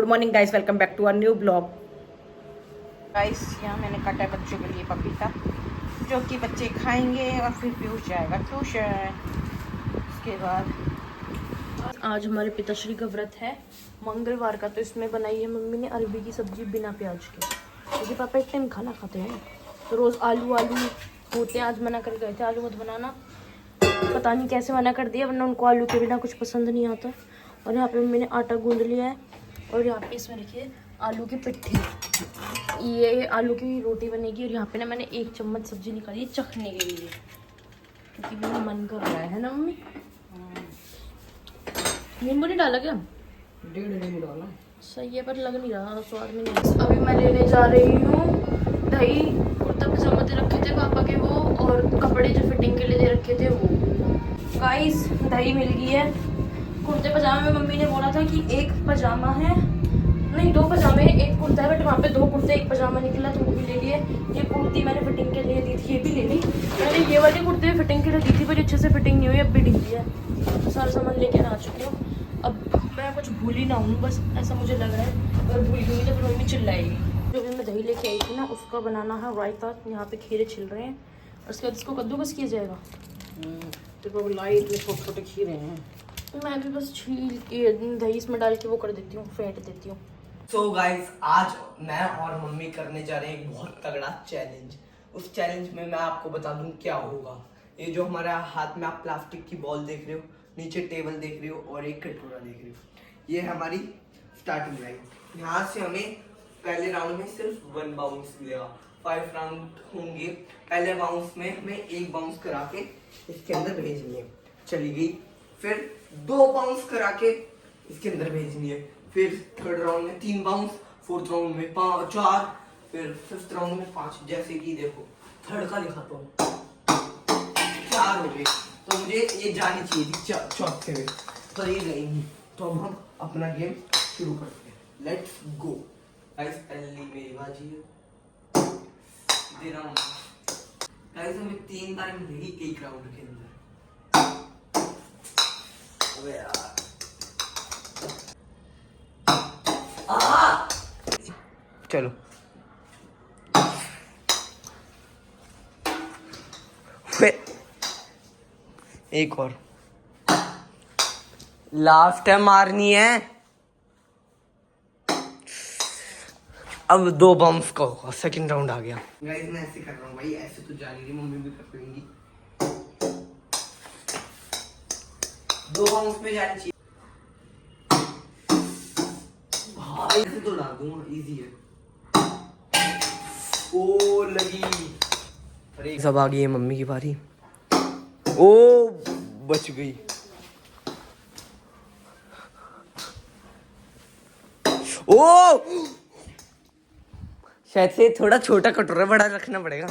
Good morning guys, welcome back to our new blog. Guys यहाँ मैंने काटा है बच्चों के लिए पपीता, जो कि बच्चे खाएंगे और फिर पीयूष जाएगा ट्यूशन। उसके बाद आज हमारे पिताश्री का व्रत है मंगलवार का, तो इसमें बनाई है मम्मी ने अरबी की सब्जी बिना प्याज के, क्योंकि पापा एक टाइम खाना खाते हैं तो रोज़ आलू होते हैं। आज मना कर गए थे आलू मत बनाना, पता नहीं कैसे मना कर दिया, वरना उनको आलू के बिना कुछ पसंद नहीं आता। और यहाँ पे मम्मी ने आटा गूंद लिया है और यहाँ पे इसमें रखिए आलू की पिट्ठी, ये आलू की रोटी बनेगी। और यहाँ पे ना मैंने 1 चम्मच सब्जी निकाली है चखने के लिए, क्योंकि मेरा मन कर रहा है ना मम्मी। नींबू नहीं डाला क्या? 1.5 नींबू डाला। सही है, पर लग नहीं रहा स्वाद में नहीं। अभी मैं लेने जा रही हूँ दही, कुर्ता पजामा दे रखे थे पापा के वो, और कपड़े जो फिटिंग के लिए दे रखे थे वो। गाइस दही मिल गई है। कुर्ते पजामे में मम्मी ने बोला था कि 1 पजामा है, नहीं 2 पजामे 1 कुर्ता है, बट वहाँ पे 2 कुर्ते 1 पजामा निकला तो वो भी ले लिए। ये कुर्ती मैंने फिटिंग के लिए दी थी, ये भी ले ली मैंने। ये वाली कुर्ती फिटिंग के लिए दी थी, पर अच्छे से फिटिंग नहीं हुई, अब भी ढीली है। तो सारा सामान लेके आ चुकी हूँ। अब मैं कुछ भूल ही ना हूँ, बस ऐसा मुझे लग रहा है। अगर भूल गई तो फिर मम्मी चिल्लाएगी। जो भी मैं दही लेके आई थी ना, उसका बनाना है रायता। यहाँ पे खीरे छिल रहे हैं और उसके बाद इसको कद्दूकस किया जाएगा। तो लाइट में छोटे छोटे खीरे हैं, मैं भी बस छील के दही इसमें डाल के वो कर देती हूँ, फेंट देती हूँ। सो गाइस आज मैं और मम्मी करने जा रहे हैं एक बहुत तगड़ा चैलेंज। उस चैलेंज में मैं आपको बता दूं क्या होगा। ये जो हमारा हाथ में आप प्लास्टिक की बॉल देख रहे हो, नीचे टेबल देख रहे हो और एक कटोरा देख रहे हो, ये हमारी स्टार्टिंग लाइन। यहाँ से हमें पहले राउंड में सिर्फ 1 बाउंस मिलेगा। 5 राउंड होंगे। पहले बाउंस में हमें 1 बाउंस करा के इसके अंदर भेजनी है, चली गई। फिर 2 बाउंस करा के इसके अंदर भेजनी है। फिर थर्ड राउंड में 3 बाउंस, 4th राउंड में 4, फिर 5th राउंड में 5। जैसे कि देखो थर्ड का लिखाता हूँ, 4 हो गए, तो मुझे ये जानी चाहिए थी चौथे में, पर ये गई नहीं। तो अब हम अपना गेम शुरू करते हैं। Let's go guys. पहली मेरी बाजी है, दे रहा हूँ गाइस। हमें 3 बार मिलेगी 1 राउंड के अंदर। अबे यार चलो एक और लास्ट है, मारनी है। अब 2 बम्स का होगा, सेकंड राउंड आ गया। गाइस मैं ऐसे कर रहा हूँ भाई, ऐसे तो जा नहीं रही, मम्मी भी कर पाएंगी। 2 बम्स पे जानी चाहिए भाई, ऐसे तो डाल दूंगा, इजी है। ओ लगी। अरे सब आ गई है, मम्मी की बारी। ओ बच गई। ओ शायद से थोड़ा छोटा कटोरा बड़ा रखना पड़ेगा।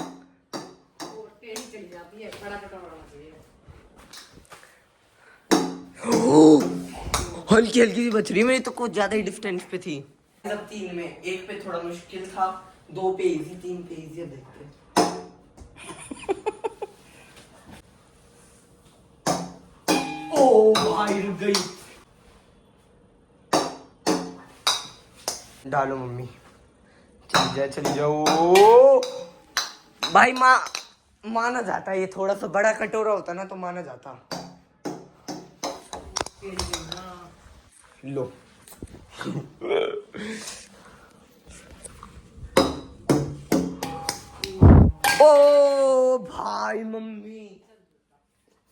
हल्की हल्की सी बच रही है मेरी, तो कुछ ज्यादा ही डिस्टेंस पे थी। सब 3 में, 1 पे थोड़ा मुश्किल था, 2 पे इजी, 3 पे इजी। अब देखते हैं। ओ भाई रुक गई। डालो मम्मी, चल जाओ भाई। माना जाता है, ये थोड़ा सा बड़ा कटोरा होता ना तो माना जाता। लो ओ भाई मम्मी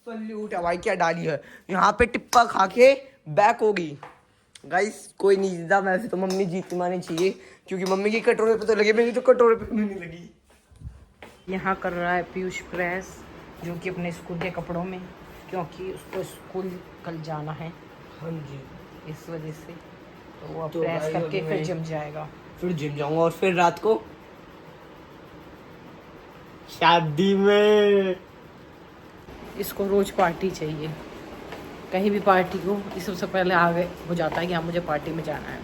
सल्यूट है भाई, क्या डाली है। यहाँ पे टिप्पा खा के बैक होगी। गाइस कोई नहीं जीता, वैसे तो मम्मी जीत मानी चाहिए, क्योंकि मम्मी की कटोरे पे तो लगे, मेरी तो कटोरे पे नहीं लगी। यहाँ कर रहा है पीयूष प्रेस, जो कि अपने स्कूल के कपड़ों में, क्योंकि उसको स्कूल कल जाना है। हाँ जी, इस वजह से तो वो तो प्रेस भाई करके अभी फिर मैं- जिम जाएगा। फिर जिम जाऊंगा और फिर रात को शादी में। इसको रोज पार्टी चाहिए, कहीं भी पार्टी हो ये सबसे पहले आगे हो जाता है कि हाँ मुझे पार्टी में जाना है।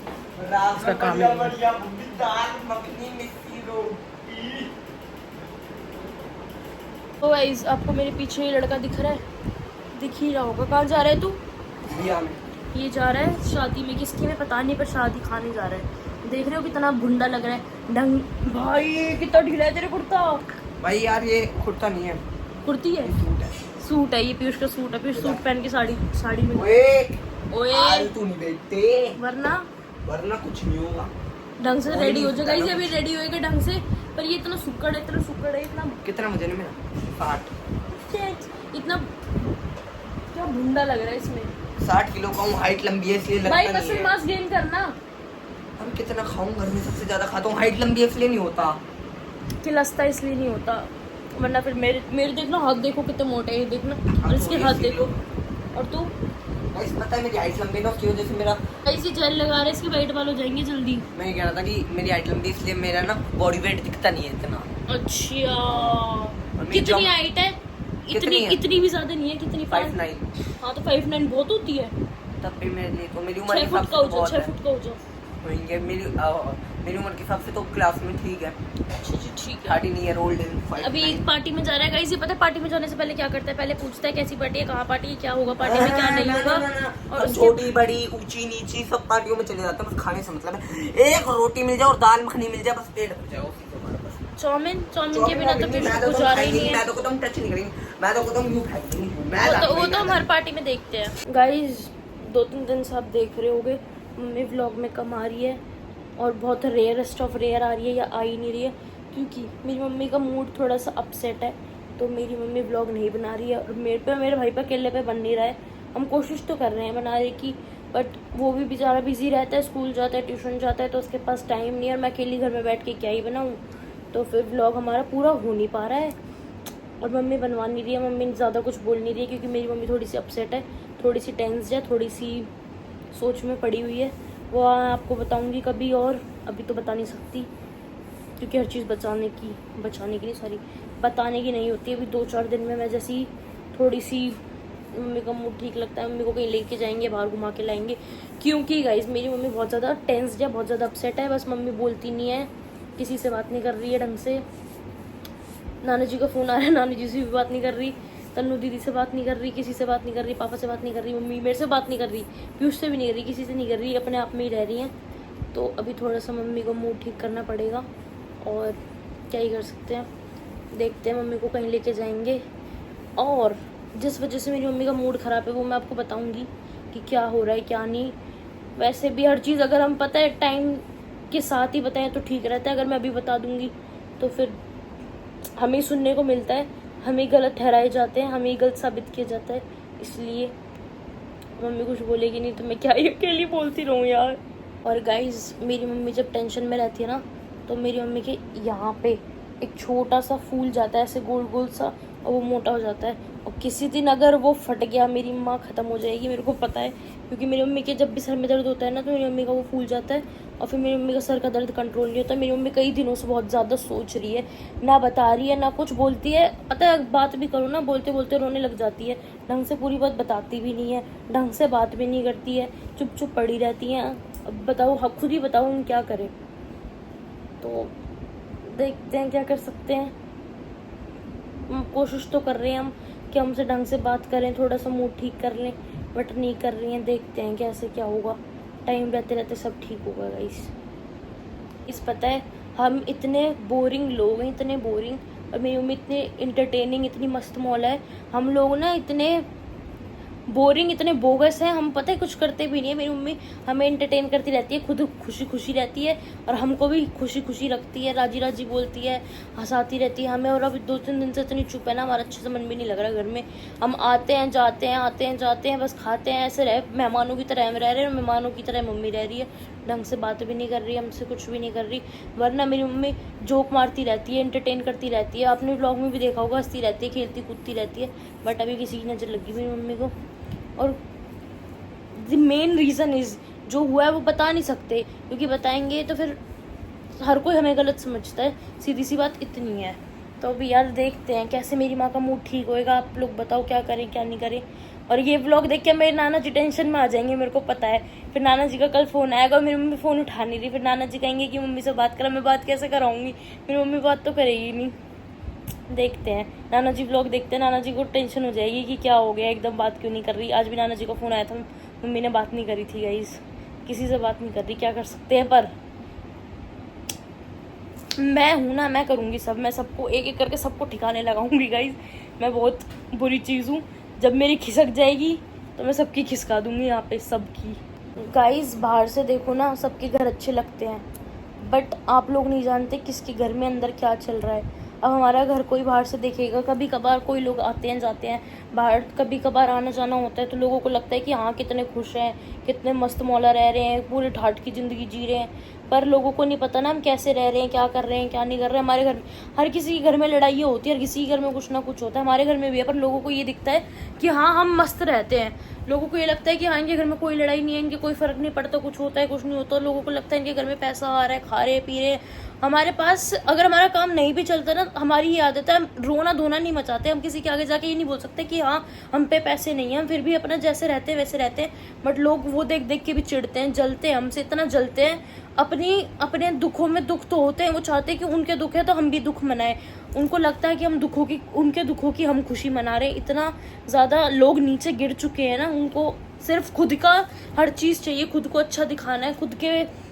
रात इसका में काम बढ़िया ही है। बढ़िया दाल मखनी मिस्सी रोटी। तो गाइस आपको मेरे पीछे ये लड़का दिख रहा है, दिख ही रहा होगा। कहाँ जा रहा है तू? बिया में। ये जा रहा है शादी में, किसकी में पता नहीं, पर शादी खाने जा रहा है। देख रहे हो कितना भुंडा लग रहा है ढंग। भाई कितना ढीला है तेरे कुर्ता। भाई यार ये कुर्ता नहीं है, कुर्ती है, सूट है। सूट है, ये पीयूष का सूट है। पीयूष सूट पहन के साड़ी में ओए फालतू नहीं बेचते, वरना कुछ नहीं होगा। ढंग से रेडी हो जाएगा, इसे अभी रेडी होएगा ढंग से। पर ये इतना सुक्कड़ है, इतना कितना वजन है मेरा? 60। इतना क्या भुंडा लग रहा है इसमें। 60 किलो का हूँ, हाइट लंबी है इसलिए लगता भाई नहीं मसल है। मास गेन करना। अब कितना खाऊं, घर में सबसे ज्यादा खाता हूँ, हाइट लंबी है इसलिए नहीं होता। खिलस्ता इसलिए नहीं होता, वरना फिर मेरे देखना हाथ देखो कितने मोटे हैं, देखना। और तो इसके ये हाथ इसलिए- देखो। और तू गाइस पता है मेरी हाइट लंबी है ना, उसकी वजह से मेरा, ऐसी जेल लगा रहे, इसके वेट वाले हो जाएंगे जल्दी। मैं ये कह रहा था कि मेरी हाइट लंबी इसलिए मेरा ना बॉडी वेट दिखता नहीं है इतना। अच्छा मेरी कितनी जब- हाइट है? कितनी है? इतनी भी ज्यादा नहीं है। कितनी? 5'9". हाँ तो 5'9" बहुत होती है। तब भी मेरे लिए तो मेरी उम्र 6 के फुट हिसाब का से हो तो जाओ, बहुत 6 है। फुट का हो जाओ। होंगे मेरी उम्र के हिसाब से तो क्लास में ठीक है। अच्छा ठीक है। 30 ईयर ओल्ड है। अभी एक पार्टी में जा रहा है गाइस। ये पता है पार्टी में जाने से पहले क्या करता है? पहले पूछता है कैसी पार्टी है, कहाँ पार्टी है, क्या होगा पार्टी में, क्या नहीं होगा। और उसके छोटी बड़ी ऊंची नीची सब पार्टियों में चले जाते हैं, बस खाने से मतलब है। एक रोटी मिल जाए और दाल मखनी मिल जाए, बस पेट भर जाए उसी से हमारा बस। चाउमीन के बिना तो मैं कुछ तो गुजारा ही नहीं है। मैं तो एकदम टच नहीं करेंगे, मैं तो एकदम यूं फेंक दूंगी। वो तो हम हर पार्टी में देखते हैं गाइस। 2-3 दिन से आप देख रहे होगे मम्मी व्लॉग में कम आ रही है, और बहुत रेयरेस्ट ऑफ रेयर आ रही है, या आ ही नहीं रही है, क्योंकि मेरी मम्मी का मूड थोड़ा सा अपसेट है। तो मेरी मम्मी व्लॉग नहीं बना रही है, और मेरे भाई पे अकेले पे बन नहीं रहा है। हम कोशिश तो कर रहे हैं बनाने की, बट वो भी बेचारा बिजी रहता है, स्कूल जाता है, ट्यूशन जाता है, तो उसके पास टाइम नहीं है। और मैं अकेली घर में बैठ के क्या ही बनाऊँ, तो फिर व्लॉग हमारा पूरा हो नहीं पा रहा है। और मम्मी बनवा नहीं रही है, मम्मी ज़्यादा कुछ बोल नहीं रही है, क्योंकि मेरी मम्मी थोड़ी सी अपसेट है, थोड़ी सी टेंस है, थोड़ी सी सोच में पड़ी हुई है। वो आपको बताऊंगी कभी, और अभी तो बता नहीं सकती, क्योंकि हर चीज़ बताने की नहीं होती। अभी 2-4 दिन में मैं जैसी थोड़ी सी मम्मी का मूड ठीक लगता है, मम्मी को कहीं लेके जाएंगे, बाहर घुमा के लाएंगे। क्योंकि गाइस मेरी मम्मी बहुत ज़्यादा टेंस्ड है, बहुत ज़्यादा अपसेट है। बस मम्मी बोलती नहीं है, किसी से बात नहीं कर रही है ढंग से। नाना जी का फ़ोन आ रहा है, नानी जी से भी बात नहीं कर रही, तन्नू दीदी से बात नहीं कर रही, किसी से बात नहीं कर रही, पापा से बात नहीं कर रही, मम्मी मेरे से बात नहीं कर रही, पीयूष से भी नहीं कर रही, किसी से नहीं कर रही, अपने आप में ही रह रही हैं। तो अभी थोड़ा सा मम्मी को मूड ठीक करना पड़ेगा, और क्या ही कर सकते हैं, देखते हैं। मम्मी को कहीं लेके जाएंगे, और जिस वजह से मेरी मम्मी का मूड ख़राब है वो मैं आपको बताऊँगी कि क्या हो रहा है क्या नहीं। वैसे भी हर चीज़ अगर हम पता है टाइम के साथ ही बताएं तो ठीक रहता है। अगर मैं अभी बता दूँगी तो फिर हमें सुनने को मिलता है, हमें गलत ठहराए जाते हैं, हमें गलत साबित किया जाता है। इसलिए मम्मी कुछ बोलेगी नहीं तो मैं क्या ही अकेली बोलती रहूँ यार। और गाइस मेरी मम्मी जब टेंशन में रहती है ना, तो मेरी मम्मी के यहाँ पे एक छोटा सा फूल जाता है ऐसे गोल गोल सा, और वो मोटा हो जाता है। और किसी दिन अगर वो फट गया मेरी माँ ख़त्म हो जाएगी, मेरे को पता है। क्योंकि मेरी मम्मी के जब भी सर में दर्द होता है ना, तो मेरी मम्मी का वो फूल जाता है, और फिर मेरी मम्मी का सर का दर्द कंट्रोल नहीं होता। मेरी मम्मी कई दिनों से बहुत ज़्यादा सोच रही है, ना बता रही है ना कुछ बोलती है। पता है बात भी करो ना, बोलते बोलते रोने लग जाती है, ढंग से पूरी बात बताती भी नहीं है, ढंग से बात भी नहीं करती है, चुप चुप पड़ी रहती हैं। अब बताओ, खुद ही बताओ हम क्या करें। तो देखते हैं क्या कर सकते हैं। कोशिश तो कर रहे हैं हम कि हमसे ढंग से बात करें, थोड़ा सा मूड ठीक कर लें, बट नहीं कर रही हैं। देखते हैं कैसे क्या होगा, टाइम रहते रहते सब ठीक होगा गाइस। इस पता है हम इतने बोरिंग लोग हैं, इतने बोरिंग, और मेरी मम्मी इतने इंटरटेनिंग, इतनी मस्त मौला है। हम लोग ना इतने बोरिंग, इतने बोगस हैं, हम पता है कुछ करते भी नहीं है। मेरी मम्मी हमें एंटरटेन करती रहती है, खुद खुशी खुशी रहती है, और हमको भी खुशी खुशी रखती है, राजी राजी बोलती है, हंसाती रहती है हमें। और अभी 2-3 दिन से इतनी चुप है ना, हमारा अच्छे से मन भी नहीं लग रहा घर में। हम आते हैं जाते हैं, आते हैं जाते हैं, बस खाते हैं, ऐसे रह मेहमानों की तरह हम रह रहे हैं, मेहमानों की तरह मम्मी रह रही है, ढंग से बात भी नहीं कर रही, हमसे कुछ भी नहीं कर रही। वरना मेरी मम्मी जोक मारती रहती है, एंटरटेन करती रहती है, आपने व्लॉग में भी देखा होगा, हंसती रहती है, खेलती कूदती रहती है। बट अभी किसी की नज़र लगी मेरी मम्मी को। और द मेन रीज़न इज़ जो हुआ है वो बता नहीं सकते, क्योंकि बताएंगे तो फिर हर कोई हमें गलत समझता है, सीधी सी बात इतनी है। तो अभी यार देखते हैं कैसे मेरी माँ का मूड ठीक होएगा। आप लोग बताओ क्या करें क्या नहीं करें। और ये व्लॉग देख के मेरे नाना जी टेंशन में आ जाएंगे, मेरे को पता है। फिर नाना जी का कल फ़ोन आएगा और मेरी मम्मी फ़ोन उठा नहीं रही, फिर नाना जी कहेंगे कि मम्मी से बात करा, मैं बात कैसे कराऊंगी, मेरी मम्मी बात तो करेगी नहीं। देखते हैं, नाना जी व्लॉग देखते हैं, नाना जी को टेंशन हो जाएगी कि क्या हो गया, एकदम बात क्यों नहीं कर रही। आज भी नाना जी का फ़ोन आया था, मम्मी ने बात नहीं करी थी गाइस, किसी से बात नहीं कर रही, क्या कर सकते हैं। पर मैं हूँ ना, मैं करूँगी सब, मैं सबको एक एक करके सबको ठिकाने लगाऊंगी गाइस। मैं बहुत बुरी चीज़ हूँ, जब मेरी खिसक जाएगी तो मैं सबकी खिसका दूंगी यहाँ पे, सबकी। गाइस बाहर से देखो ना सबके घर अच्छे लगते हैं, बट आप लोग नहीं जानते किसके घर में अंदर क्या चल रहा है। अब हमारा घर कोई बाहर से देखेगा, कभी कभार कोई लोग आते हैं जाते हैं बाहर, कभी कभार आना जाना होता है, तो लोगों को लगता है कि हाँ कितने खुश हैं, कितने मस्त मौला रह रहे हैं, पूरे ठाठ की ज़िंदगी जी रहे हैं। पर लोगों को नहीं पता ना हम कैसे रह रहे हैं, क्या कर रहे हैं, क्या नहीं कर रहे हैं। हमारे घर, हर किसी के घर में लड़ाइयाँ होती है, हर किसी के घर में कुछ ना कुछ होता है, हमारे घर में भी है। पर लोगों को ये दिखता है कि हाँ हम मस्त रहते हैं, लोगों को ये लगता है कि हाँ इनके घर में कोई लड़ाई नहीं है, इनके कोई फ़र्क नहीं पड़ता, कुछ होता है कुछ नहीं होता। लोगों को लगता है इनके घर में पैसा आ रहा है, खा रहे पी रहे। हमारे पास अगर हमारा काम नहीं भी चलता ना, हमारी ये आदत है, हम रोना धोना नहीं मचाते। हम किसी के आगे जाके ये नहीं बोल सकते कि हाँ हम पे पैसे नहीं हैं, हम फिर भी अपना जैसे रहते हैं वैसे रहते हैं। बट लोग वो देख देख के भी चिढ़ते हैं, जलते हैं, हमसे इतना जलते हैं। अपने दुखों में दुख तो होते हैं, वो चाहते हैं कि उनके दुख है तो हम भी दुख मनाएं। उनको लगता है कि हम उनके दुखों की हम खुशी मना रहे हैं। इतना ज़्यादा लोग नीचे गिर चुके हैं ना, उनको सिर्फ खुद का हर चीज़ चाहिए, खुद को अच्छा दिखाना है, खुद के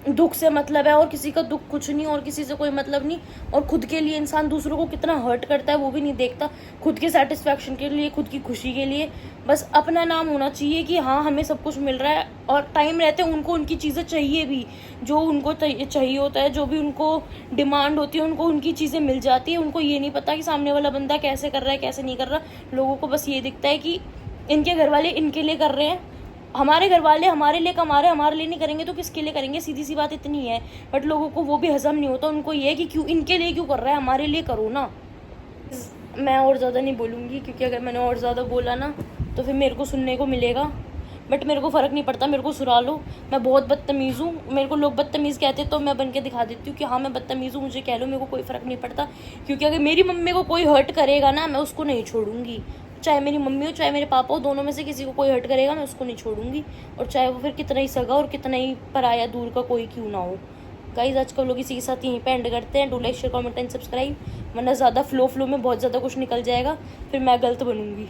दुख से मतलब है और किसी का दुख कुछ नहीं, और किसी से कोई मतलब नहीं। और खुद के लिए इंसान दूसरों को कितना हर्ट करता है वो भी नहीं देखता, खुद के सेटिस्फैक्शन के लिए, खुद की खुशी के लिए बस अपना नाम होना चाहिए कि हाँ हमें सब कुछ मिल रहा है। और टाइम रहते उनको उनकी चीज़ें चाहिए भी, जो उनको चाहिए होता है, जो भी उनको डिमांड होती है, उनको उनकी चीज़ें मिल जाती है। उनको ये नहीं पता कि सामने वाला बंदा कैसे कर रहा है कैसे नहीं कर रहा। लोगों को बस ये दिखता है कि इनके घर वाले इनके लिए कर रहे हैं, हमारे घर वाले हमारे लिए कमा रहे हैं, हमारे लिए नहीं करेंगे तो किसके लिए करेंगे, सीधी सी बात इतनी है। बट लोगों को वो भी हजम नहीं होता, उनको ये है कि क्यों इनके लिए क्यों कर रहा है, हमारे लिए करो ना। मैं और ज़्यादा नहीं बोलूँगी, क्योंकि अगर मैंने और ज़्यादा बोला ना तो फिर मेरे को सुनने को मिलेगा। बट मेरे को फ़र्क नहीं पड़ता, मेरे को सुरा लो, मैं बहुत बदतमीज़ हूँ। मेरे को लोग बदतमीज़ कहते तो मैं बन के दिखा देती हूँ कि हाँ मैं बदतमीज़ हूँ, मुझे कह लो, मेरे को कोई फ़र्क नहीं पड़ता। क्योंकि अगर मेरी मम्मी को कोई हर्ट करेगा ना, मैं उसको नहीं छोड़ूंगी। चाहे मेरी मम्मी हो चाहे मेरे पापा हो, दोनों में से किसी को कोई हर्ट करेगा मैं उसको नहीं छोड़ूंगी। और चाहे वो फिर कितना ही सगा और कितना ही पराया दूर का कोई क्यों ना हो। गाइस आज का लोग इसी के साथ यहीं पे एंड करते हैं। Do like share comment and subscribe, वरना ज़्यादा फ्लो में बहुत ज़्यादा कुछ निकल जाएगा, फिर मैं गलत बनूंगी।